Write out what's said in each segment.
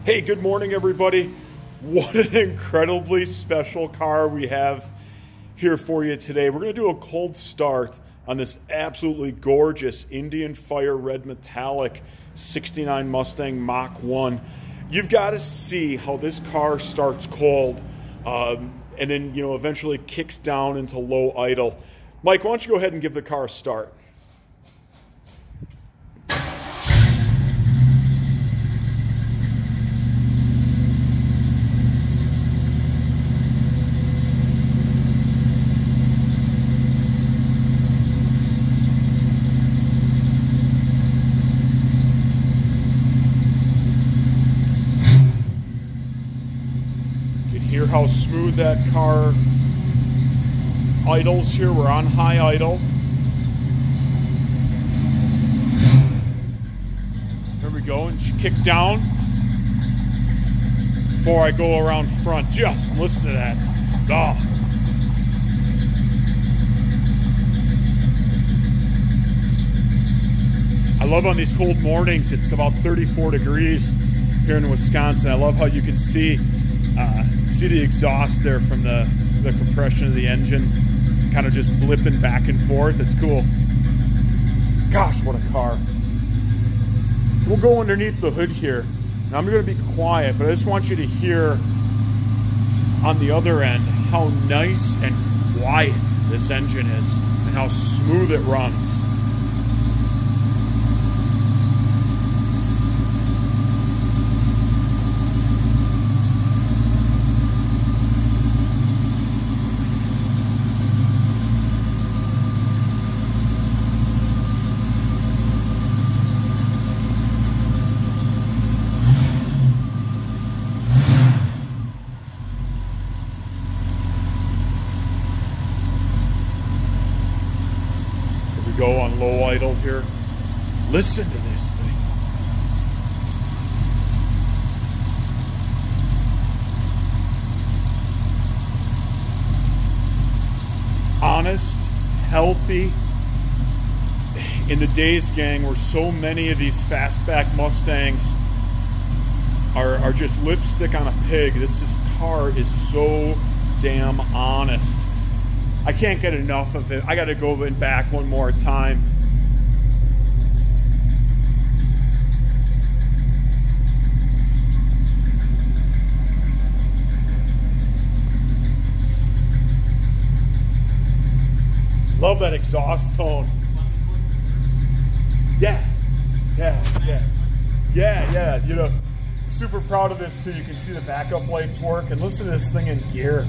Hey, good morning, everybody. What an incredibly special car we have here for you today. We're going to do a cold start on this absolutely gorgeous Indian Fire Red Metallic 69 Mustang Mach 1. You've got to see how this car starts cold and then, eventually kicks down into low idle. Mike, why don't you go ahead and give the car a start? Hear how smooth that car idles here. We're on high idle. There we go, and she kicked down before I go around front. Just listen to that. Oh. I love on these cold mornings, it's about 34 degrees here in Wisconsin. I love how you can see the exhaust there from the compression of the engine kind of just blipping back and forth. It's cool. Gosh, what a car. We'll go underneath the hood here. Now I'm going to be quiet, but I just want you to hear on the other end how nice and quiet this engine is and how smooth it runs. Go on low idle here. Listen to this thing. Honest, healthy. In the days, gang, where so many of these fastback Mustangs are just lipstick on a pig, this car is so damn honest. I can't get enough of it. I got to go in back one more time. Love that exhaust tone. Yeah. Super proud of this too. You can see the backup lights work, and listen to this thing in gear.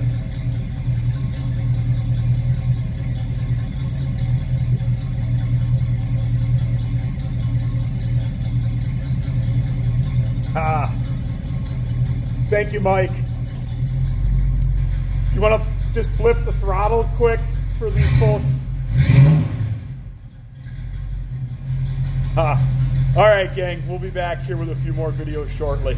Thank you, Mike. You want to just blip the throttle quick for these folks? All right, gang. We'll be back here with a few more videos shortly.